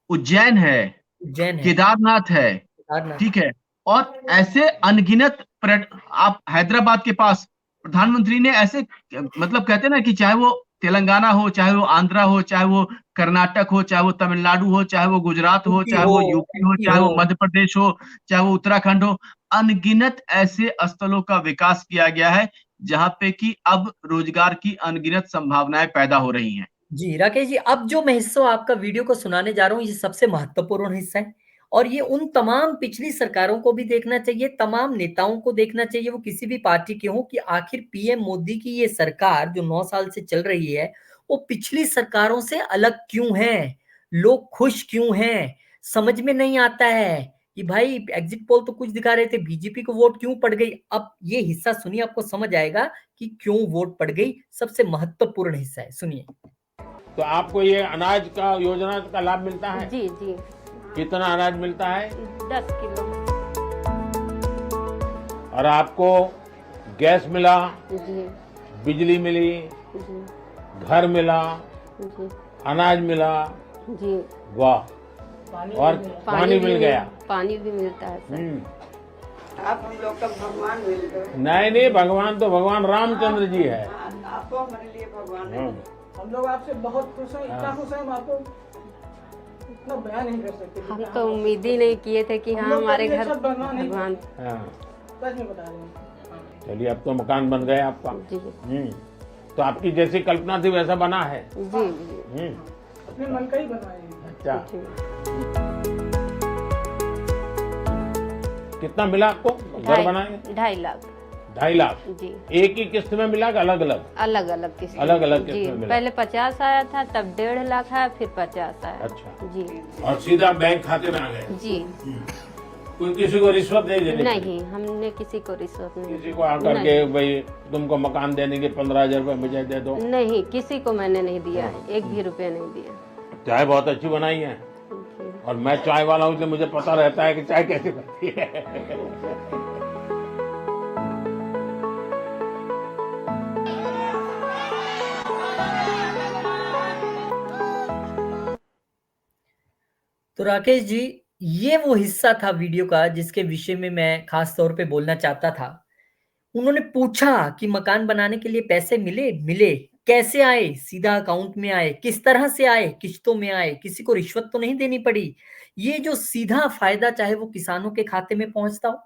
उज्जैन है, उज्जैन है, केदारनाथ है, केदारनाथ, ठीक है। और ऐसे अनगिनत आप हैदराबाद के पास प्रधानमंत्री ने ऐसे मतलब कहते हैं ना कि चाहे वो तेलंगाना हो, चाहे वो आंध्रा हो, चाहे वो कर्नाटक हो, चाहे वो तमिलनाडु हो, चाहे वो गुजरात हो, यूपी चाहे हो, वो यूपी हो, एमपी चाहे हो। वो मध्य प्रदेश हो, चाहे वो उत्तराखंड हो, अनगिनत ऐसे स्थलों का विकास किया गया है जहां पे कि अब रोजगार की अनगिनत संभावनाएं पैदा हो रही हैं। जी राकेश जी, अब जो मैं हिस्सा आपका वीडियो को सुनाने जा रहा हूँ, ये सबसे महत्वपूर्ण हिस्सा है। और ये उन तमाम पिछली सरकारों को भी देखना चाहिए, तमाम नेताओं को देखना चाहिए, वो किसी भी पार्टी के हो, कि आखिर पीएम मोदी की ये सरकार जो 9 साल से चल रही है, वो पिछली सरकारों से अलग क्यों है, लोग खुश क्यों हैं, समझ में नहीं आता है कि भाई एग्जिट पोल तो कुछ दिखा रहे थे, बीजेपी को वोट क्यों पड़ गई। अब ये हिस्सा सुनिए, आपको समझ आएगा कि क्यों वोट पड़ गई। सबसे महत्वपूर्ण हिस्सा है, सुनिए। तो आपको ये अनाज का योजना का लाभ मिलता है? जी जी, कितना अनाज मिलता है? 10 किलो। और आपको गैस मिला, जी बिजली मिली, जी घर मिला, जी अनाज मिला, जी। वाह। और पानी मिल गया। पानी भी मिलता है सर। आप हम लोग का भगवान मिल गए। नहीं नहीं, भगवान तो भगवान रामचंद्र जी है। आपको हमारे लिए भगवान है। हम लोग आपसे बहुत खुश हैं, इतना खुश हैं हम आपको इतना बयान नहीं कर सकते। हम तो उम्मीद ही नहीं किए थे कि हम हाँ लोग हमारे कभी घर ऐसा बनना नहीं भगवान। हाँ, सच में बता रहे हैं। चलिए अब तो मकान बन गया आपका। जी तो आपकी जैसी कल्पना थी वैसा बना है। जी जी अपने मन का ही बनाए हैं। अच्छा, जी। कितना मिला आपको घर बनाए? 2.5 लाख। 2.5 लाख जी, एक ही किस्त में मिला कि अलग अलग? अलग अलग किसी अलग-अलग जी, किस्त में मिला। पहले 50 आया था, तब 1.5 लाख आया, फिर 50 आया। अच्छा। जी और सीधा बैंक खाते में आ गए? जी। कोई किसी को रिश्वत नहीं देनी? नहीं, हमने किसी को रिश्वत नहीं किसी को आकर के भाई तुमको मकान देने के 15,000 रुपए मुझे दे दो? नहीं, किसी को मैंने नहीं दिया, एक भी रुपया नहीं दिया। चाय बहुत अच्छी बनाई है। जी। और मैं चाय वाला हूं इसलिए मुझे पता रहता है कि चाय कैसे बनती है। तो राकेश जी, ये वो हिस्सा था वीडियो का जिसके विषय में मैं खास तौर पे बोलना चाहता था। उन्होंने पूछा कि मकान बनाने के लिए पैसे मिले? मिले। कैसे आए? सीधा अकाउंट में आए। किस तरह से आए? किश्तों में आए। किसी को रिश्वत तो नहीं देनी पड़ी। ये जो सीधा फायदा, चाहे वो किसानों के खाते में पहुंचता हो,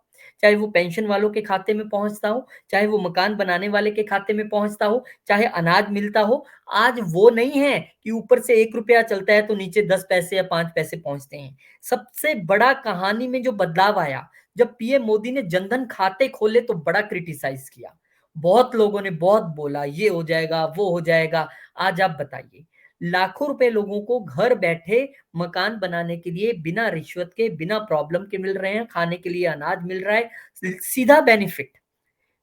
चाहे वो पेंशन वालों के खाते में पहुंचता हो, चाहे वो मकान बनाने वाले के खाते में पहुंचता हो, चाहे अनाज मिलता हो, आज वो नहीं है कि ऊपर से 1 रुपया चलता है तो नीचे 10 पैसे या 5 पैसे पहुंचते हैं। सबसे बड़ा कहानी में जो बदलाव आया, जब पीएम मोदी ने जनधन खाते खोले तो बड़ा क्रिटिसाइज किया। बहुत लोगों ने बहुत बोला ये हो जाएगा, वो हो जाएगा। आज आप बताइए, लाखों रुपए लोगों को घर बैठे मकान बनाने के लिए बिना रिश्वत के, बिना प्रॉब्लम के मिल रहे हैं। खाने के लिए अनाज मिल रहा है, सीधा बेनिफिट।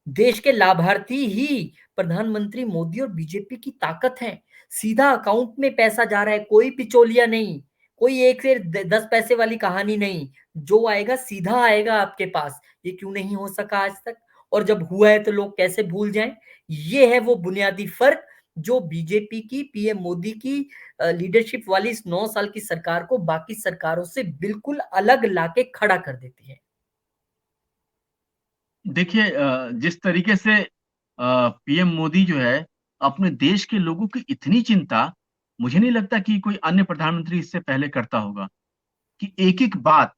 देश के लाभार्थी ही प्रधानमंत्री मोदी और बीजेपी की ताकत है। सीधा अकाउंट में पैसा जा रहा है, कोई पिचोलिया नहीं, कोई 1 से 10 पैसे वाली कहानी नहीं। जो आएगा सीधा आएगा आपके पास। ये क्यों नहीं हो सका आज तक? और जब हुआ है तो लोग कैसे भूल जाएं? ये है वो बुनियादी फर्क जो बीजेपी की, पीएम मोदी की लीडरशिप वाली इस 9 साल की सरकार को बाकी सरकारों से बिल्कुल अलग लाके खड़ा कर देती है। देखिए जिस तरीके से पीएम मोदी जो है अपने देश के लोगों की इतनी चिंता, मुझे नहीं लगता कि कोई अन्य प्रधानमंत्री इससे पहले करता होगा, कि एक-एक बात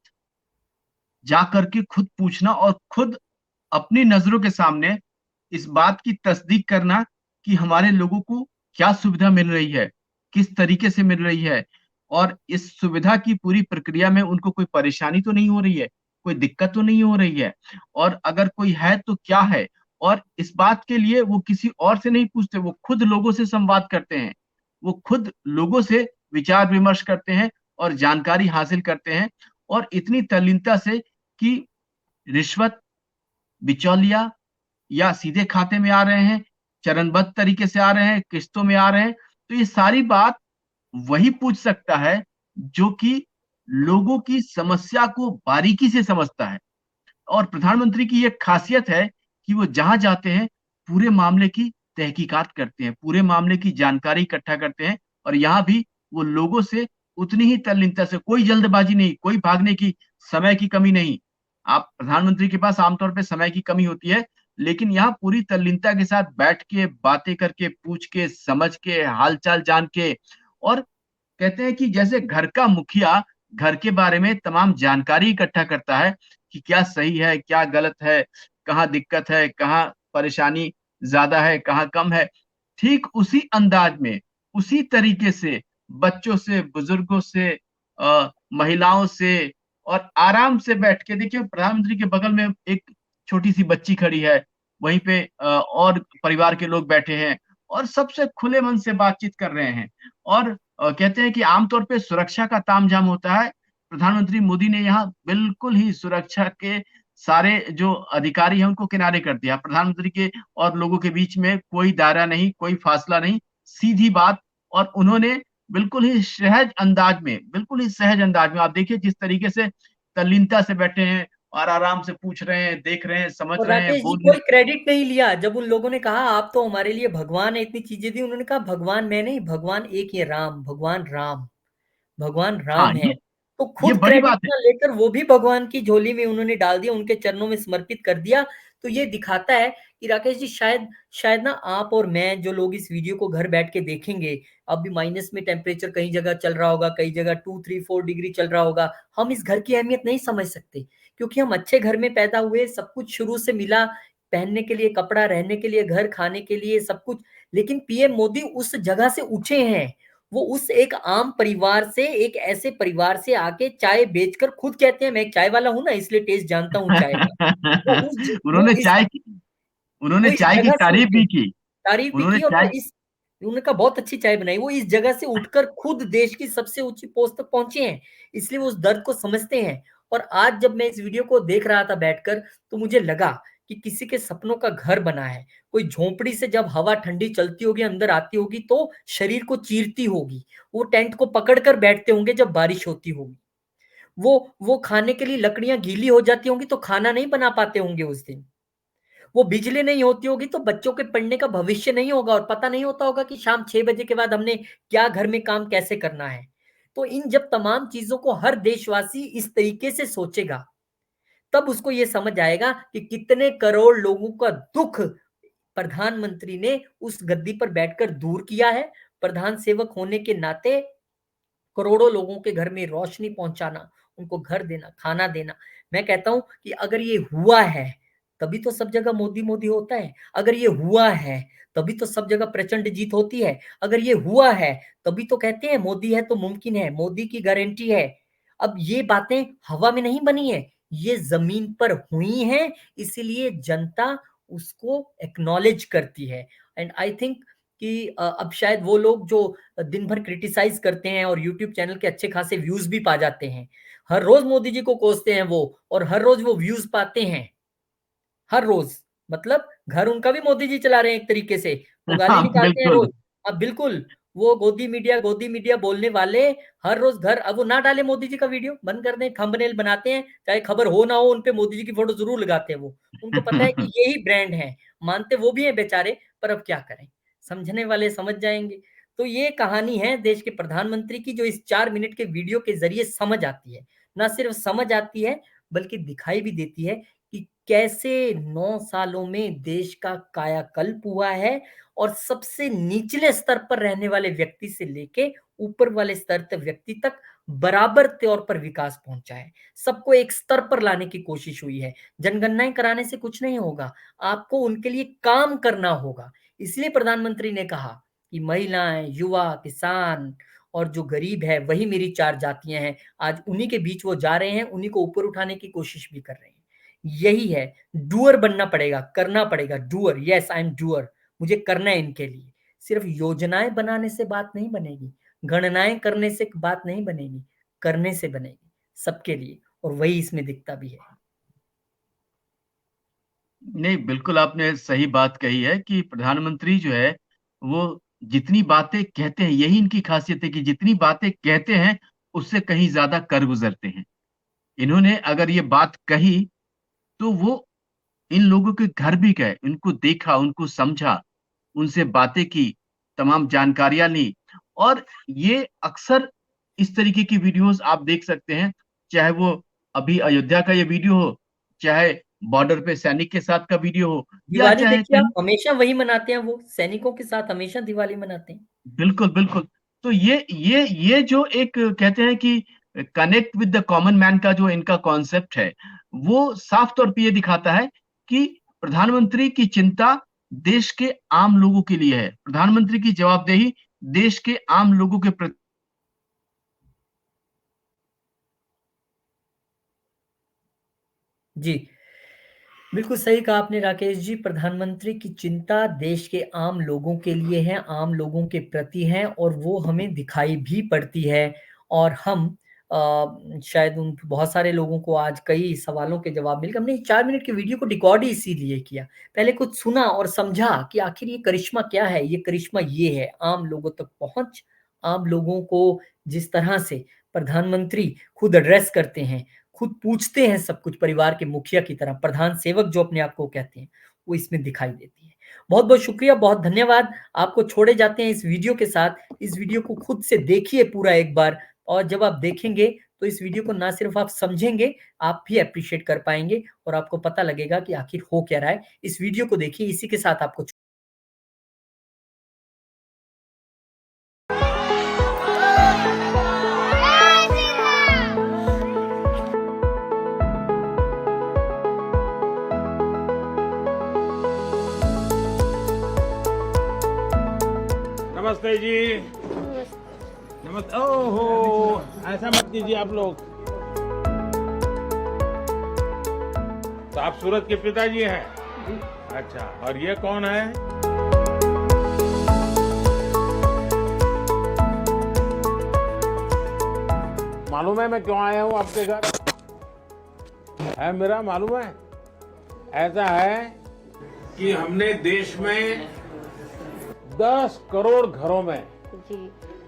जा करके खुद पूछना और खुद अपनी नज़रों के सामने इस बात की तस्दीक करना कि हमारे लोगों को क्या सुविधा मिल रही है, किस तरीके से मिल रही है और इस सुविधा की पूरी प्रक्रिया में उनको कोई परेशानी तो नहीं हो रही है, कोई दिक्कत तो नहीं हो रही है और अगर कोई है तो क्या है? और इस बात के लिए वो किसी और से नहीं पूछते, वो खुद लोगों से संवाद करते हैं। वो खुद लोगों से विचार-विमर्श करते हैं और जानकारी हासिल करते हैं और इतनी तल्लीनता से कि रिश्वत, बिचौलिया या सीधे खाते में आ रहे हैं, चरणबद्ध तरीके से आ रहे हैं, किस्तों में आ रहे हैं, तो ये सारी बात वही पूछ सकता है, जो कि लोगों की समस्या को बारीकी से समझता है। और प्रधानमंत्री की ये खासियत है कि वो जहाँ जाते हैं, पूरे मामले की तहकीकात करते हैं, पूरे मामले की जानकारी इकट्ठा करते हैं और यहाँ भी वो लोगों से उतनी ही तल्लीनता से, कोई जल्दबाजी नहीं, कोई भागने की, समय की कमी नहीं। आप प्रधानमंत्री के पास आमतौर पे समय की कमी होती है, लेकिन यहाँ पूरी तल्लीनता के साथ बैठ के, बातें करके, पूछ के, समझ के, हाल-चाल जान के और कहते हैं कि जैसे घर का मुखिया घर के बारे में तमाम जानकारी इकट्ठा करता है कि क्या सही है, क्या गलत है, कहाँ दिक्कत है, कहाँ परेशानी ज़्यादा है, कहाँ कम है। ठीक उसी अंदाज में, उसी तरीके से बच्चों से, बुजुर्गों से महिलाओं से और आराम से बैठ के देखिए प्रधानमंत्री के बगल में एक छोटी-सी बच्ची खड़ी है, वहीं पे और परिवार के लोग बैठे हैं और सबसे खुले मन से बातचीत कर रहे हैं और कहते हैं कि आमतौर पे सुरक्षा का तामझाम होता है। प्रधानमंत्री मोदी ने यहाँ बिल्कुल ही सुरक्षा के सारे जो अधिकारी हैं उनको किनारे कर दिया। प्रधानमंत्री के और लोगों के बीच में कोई दायरा नहीं, कोई फासला नहीं, सीधी बात और उन्होंने बिल्कुल ही सहज अंदाज में आप देखिए जिस तरीके से तल्लीनता से बैठे हैं और आराम से पूछ रहे हैं, देख रहे हैं, समझ और रहे हैं, राकेश जी, बोल रहे कोई हैं। क्रेडिट नहीं लिया। जब उन लोगों ने कहा आप तो हमारे लिए भगवान है, इतनी चीजें दी, उन्होंने कहा भगवान मैं नहीं, भगवान एक ही है, राम, भगवान राम, भगवान हाँ, राम है। तो ये खुद बड़ी क्रेडिट बात है। ना लेकर वो भी भगवान की झोली में उन्होंने डाल दिया, उनके चरणों में समर्पित कर दिया। तो ये दिखाता है कि राकेश जी, शायद शायद ना आप और मैं, जो लोग इस वीडियो को घर बैठ के देखेंगे, अभी माइनस में टेम्परेचर कई जगह चल रहा होगा, कई जगह 2, 3, 4 डिग्री चल रहा होगा। हम इस घर की अहमियत नहीं समझ सकते क्योंकि हम अच्छे घर में पैदा हुए, सब कुछ शुरू से मिला, पहनने के लिए कपड़ा, रहने के लिए घर, खाने के लिए सब कुछ। लेकिन पीएम मोदी उस जगह से उठे हैं। वो उस एक आम परिवार से, एक ऐसे परिवार से आके चाय बेचकर, खुद कहते हैं मैं एक चाय वाला हूँ ना इसलिए टेस्ट जानता हूँ चाय का। वो उन्होंने इस वो इस चाय की जगह से तारीफ़ उठे, भी की। तारीफ भी उन्होंने की और चाय उन्होंने कहा बहुत अच्छी चाय बनाई। वो इस जगह से उठकर खुद देश की सबसे ऊंची पोस्ट तक पहुंचे हैं, इसलिए वो उस दर्द को समझते हैं। और आज जब मैं इस वीडियो को देख रहा था बैठकर, तो मुझे लगा कि किसी के सपनों का घर बना है। कोई झोंपड़ी से जब हवा ठंडी चलती होगी, अंदर आती होगी तो शरीर को चीरती होगी। वो टेंट को पकड़ कर बैठते होंगे जब बारिश होती होगी। वो खाने के लिए लकड़ियां गीली हो जाती होंगी तो खाना नहीं बना पाते होंगे उस दिन। वो बिजली नहीं होती होगी तो बच्चों के पढ़ने का भविष्य नहीं होगा और पता नहीं होता होगा कि शाम 6 बजे के बाद हमने क्या घर में काम कैसे करना है। तो इन जब तमाम चीज़ों को हर देशवासी इस तरीके से सोचेगा, तब उसको ये समझ आएगा कि कितने करोड़ लोगों का दुःख प्रधानमंत्री ने उस गद्दी पर बैठकर दूर किया है। प्रधान सेवक होने के नाते करोड़ों लोगों के घर में रोशनी पहुंचाना, उनको घर देना, खाना देना। मैं कहता हूं कि अगर ये हुआ है, तभी तो सब जगह मोदी-मोदी होता है। अगर ये हुआ है, तभी तो सब जगह प्रचंड जीत होती है। अगर ये हुआ है, तभी तो कहते हैं मोदी है तो मुमकिन है, मोदी की गारंटी है। अब ये बातें हवा में नहीं बनी है, ये ज़मीन पर हुई हैं, इसीलिए जनता उसको एक्नॉलेज करती है। एंड आई थिंक कि अब शायद वो लोग जो दिन भर क्रिटिसाइज करते हैं और यूट्यूब चैनल के अच्छे खासे व्यूज भी पा जाते हैं, हर रोज मोदी जी को कोसते हैं वो, और हर रोज वो व्यूज पाते हैं, हर रोज। मतलब घर उनका भी मोदी जी चला रहे हैं एक तरीके से, वो गाली हाँ, निकालते हैं रोज। बिल्कुल। अब बिल्कुल वो गोदी मीडिया बोलने वाले हर रोज घर, अब वो ना डाले मोदी जी का वीडियो, बंद कर दें, थंबनेल बनाते हैं, चाहे खबर हो ना हो, उनपे मोदी जी की फोटो जरूर लगाते हैं वो। उनको पता है कि यही ब्रांड है, मानते वो भी हैं बेचारे, पर अब क्या करें, समझने वाले समझ जाएंगे। तो ये कहानी है देश के प्रधानमंत्री की, जो इस 4 मिनट के वीडियो के जरिए समझ आती है। ना सिर्फ समझ आती है, बल्कि दिखाई भी देती है कि कैसे 9 सालों में देश का कायाकल्प हुआ है और सबसे निचले स्तर पर रहने वाले व्यक्ति से लेके ऊपर वाले स्तर तक व्यक्ति तक बराबर तौर पर विकास पहुंचा है। सबको एक स्तर पर लाने की कोशिश हुई है। जनगणनाएं कराने से कुछ नहीं होगा, आपको उनके लिए काम करना होगा। इसलिए प्रधानमंत्री ने कहा कि महिलाएं, युवा, किसान और जो गरीब है वही मेरी 4 जातियां हैं। आज उन्हीं के बीच वो जा रहे हैं, उन्हीं को ऊपर उठाने की कोशिश भी कर रहे हैं। यही है, डूअर बनना पड़ेगा, करना पड़ेगा, doer, yes I am doer, मुझे करना है इनके लिए। सिर्फ योजनाएं बनाने से बात नहीं बनेगी, गणनाएं करने से बात नहीं बनेगी, करने से बनेगी सबके लिए, और वही इसमें दिखता भी है। नहीं, बिल्कुल आपने सही बात कही है कि प्रधानमंत्री जो है, वो जितनी बातें कहते हैं, यही इनकी खासियत है कि जितनी बातें कहते हैं, उससे कहीं ज़्यादा कर गुज़रते हैं। इन्होंने अगर ये बात कही, तो वो इन लोगों के घर भी गए, उनको देखा, उनको समझा, उनसे बातें की, तमाम जानकारियाँ ली, और ये अक्सर इस तरीके की वीडियोज़ आप देख सकते हैं, चाहे वो अभी अयोध्या का ये वीडियो हो, चाहे बॉर्डर पे सैनिक के साथ का वीडियो हो, या दिवाली चाहे देखिए आप, कहीं। हमेशा वही मनाते हैं वो, सैनिकों के साथ हमेशा दिवाली मनाते हैं। बिल्कुल, बिल्कुल। तो ये जो एक कहते हैं कि connect with the common man का जो इनका कॉन्सेप्ट है, वो साफ तौर पे ये दिखाता है कि प्रधानमंत्री की चिंता देश के आम लोगों के लिए है। प्रधानमंत्री की जवाबदेही देश के आम लोगों के प्रति। जी, बिल्कुल सही कहा आपने राकेश जी। प्रधानमंत्री की चिंता देश के आम लोगों के लिए है, आम लोगों के प्रति है, और वो हमें दिखाई भी पड़ती है। और हम शायद उन बहुत सारे लोगों को आज कई सवालों के जवाब मिल गए। हमने 4 मिनट की वीडियो को रिकॉर्ड ही इसीलिए किया। पहले कुछ सुना और समझा कि आखिर ये करिश्मा क्या है? ये करिश्मा ये है, आम लोगों तक पहुँच, आम लोगों को जिस तरह से प्रधानमंत्री खुद एड्रेस करते हैं, खुद पूछते हैं सब कुछ, परिवार के मुखिया की तरह, प्रधान सेवक जो अपने आप को कहते हैं, वो इसमें दिखाई देती है। बहुत-बहुत शुक्रिया, बहुत धन्यवाद। आपको छोड़े जाते हैं इस वीडियो के साथ। इस वीडियो को खुद से देखिए पूरा एक बार, और जब आप देखेंगे तो इस वीडियो को ना सिर्फ आप समझेंगे, आप भी एप्रिशिएट कर पाएँगे और आपको पता लगेगा कि आखिर हो क्या रहा है। इस वीडियो को देखिए, इसी के साथ आपको नमस्ते जी। नमस्ते। ओहो, ऐसा मत कीजिए आप लोग। तो आप सूरज के पिताजी हैं? अच्छा, और ये कौन है? मालूम है मैं क्यों आया हूँ आपके घर? है मेरा मालूम है? ऐसा है कि हमने देश में 10 करोड़ घरों में जी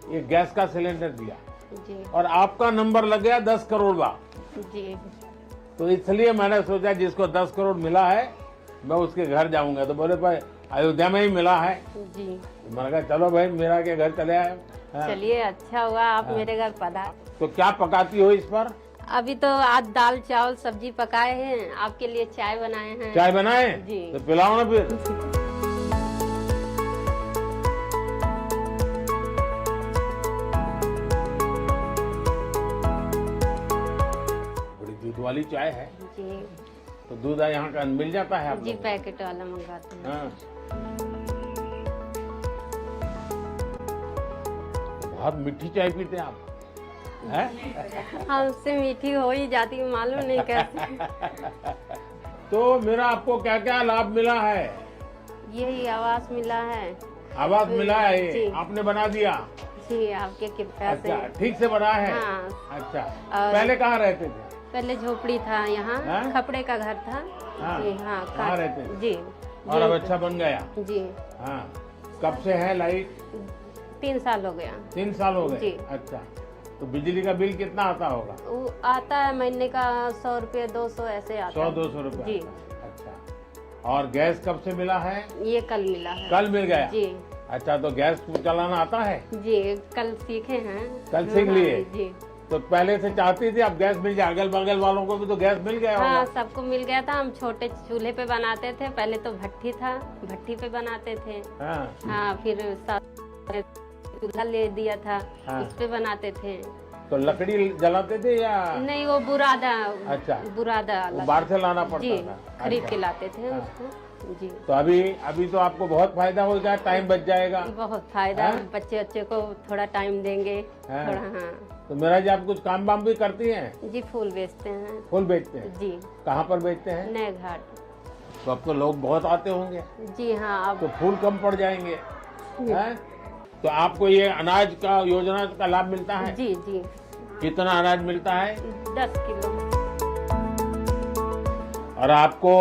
ये गैस का सिलेंडर दिया। जी और आपका नंबर लग गया 10 करोड़ बा। जी तो इसलिए मैंने सोचा जिसको 10 करोड़ मिला है मैं उसके घर जाऊंगा। तो बोले भाई अयोध्या में ही मिला है। जी तो मैंने कहा चलो भाई मेरा के घर चले आए। हाँ। चलिए अच्छा हुआ आप मेरे घर पधार। तो क्या पकाती हो इस पर? अभी तो आज दाल चावल सब्जी पकाए हैं, आपके लिए चाय बनाए हैं। चाय बनाए? जी। तो पिलाओ ना फिर। बड़ी दूध वाली चाय है। जी तो दूध यहाँ का मिल जाता है आप जी लोगों को? पैकेट वाला मंगाते हैं। हाँ। बहुत मीठी चाय पीते हैं आप हैं? हमसे मीठी हो ही जाती, मालूम नहीं कैसे। तो मेरा आपको क्या क्या लाभ मिला है? यही आवास मिला है। आवास मिला है जी। ये आपने बना दिया? जी आपके कृपया से। अच्छा ठीक से बना है? हाँ। अच्छा और- पहले कहाँ रहते थे? पहले झोपड़ी था यहाँ, हाँ? खपड़े का घर था। हाँ। जी हाँ कहाँ रहते थे? जी और अब जी, अच्छा बन गया? जी हाँ। कब से है लाइट? 3 साल हो गया। 3 साल हो गए? जी। अच्छा तो बिजली का बिल कितना आता होगा? वो आता है महीने का 100 रुपये 200 ऐसे आता 100-200 है। रुपए? जी अच्छा। और गैस कब से मिला है? ये कल मिला है। कल मिल गया? जी अच्छा तो गैस चलाना आता है? जी कल सीखे हैं। कल सीख हाँ, लिए? जी तो पहले से चाहती थी अब गैस मिल जाए? अगल बगल वालों को भी तो गैस मिल गया हाँ होगा? सबको मिल गया था। हम छोटे चूल्हे पे बनाते थे, पहले तो भट्ठी था, भट्ठी पे बनाते थे। हाँ। हाँ फिर चूल्हा ले दिया था, हाँ। उस पे बनाते थे। तो लकड़ी जलाते थे या? नहीं वो बुरादा। अच्छा। बुरादा वो अलग। बाहर से लाना पड़ता जी था? खरीद अच्छा। के लाते थे हाँ। उसको। जी तो अभी तो आपको बहुत फायदा हो गया, टाइम बच जाएगा। बहुत फायदा। हाँ? बच्चे को थोड़ा टाइम देंगे। हाँ। थोड़ा हाँ तो मेरा जी आप कुछ काम वाम भी करती हैं? जी फूल बेचते हैं। फूल बेचते हैं? जी कहाँ पर बेचते हैं? नए घाट। तो अब तो लोग बहुत आते होंगे जी हाँ अब तो फूल कम पड़ जाएंगे हैं? तो आपको ये अनाज का योजना का लाभ मिलता है? जी जी कितना अनाज मिलता है? 10 किलो। और आपको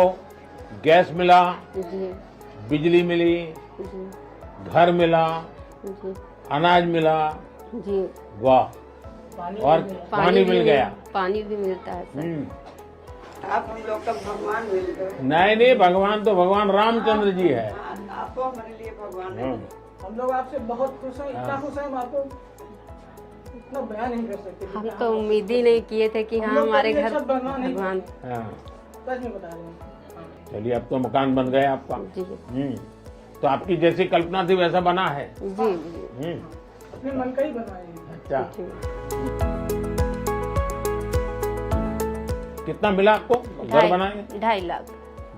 गैस मिला, जी बिजली मिली, जी घर मिला, जी अनाज मिला, जी वाह। और पानी मिल गया। पानी भी मिलता है सर। आप हम लोग का भगवान मिल गए। नहीं भगवान तो भगवान रामचंद्र जी है। आपको हमारे लिए भगवान है। हम लोग आपसे बहुत खुश हैं, इतना खुश हैं हम आपको इतना बयान नहीं कर सकते। हम तो उम्मीद ही नहीं किए थे कि हम हाँ लोग हमारे कभी घर ऐसा भगवान नहीं- भगवान। हाँ। सच में बता रहे हैं। चलिए अब तो मकान बन गया आपका। जी तो आपकी जैसी कल्पना थी वैसा बना है। जी जी अपने मन का ही बनाए हैं। अच्छा जी। कितना मिला आपको घर बनाए? 2.5 लाख।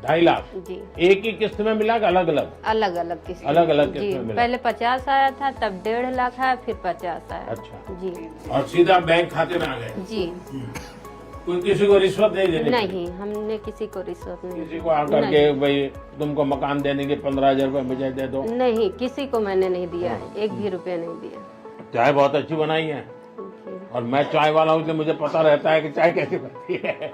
2.5 लाख? जी एक ही किस्त में मिला कि अलग अलग? अलग अलग किसी अलग-अलग जी किस्त में मिला। पहले 50 आया था, तब 1.5 लाख आया, फिर 50 आया। अच्छा। जी और सीधा बैंक खाते में आ गए? जी कोई किसी को रिश्वत नहीं देनी? नहीं हमने किसी को रिश्वत नहीं किसी को आकर के भाई तुमको मकान देने के 15,000 रुपए मुझे दे दो? नहीं किसी को मैंने नहीं दिया है, 1 भी रुपया नहीं दिया। चाय बहुत अच्छी बनाई है जी। और मैं चाय वाला हूँ इसलिए मुझे पता रहता है कि चाय कैसी बनती है।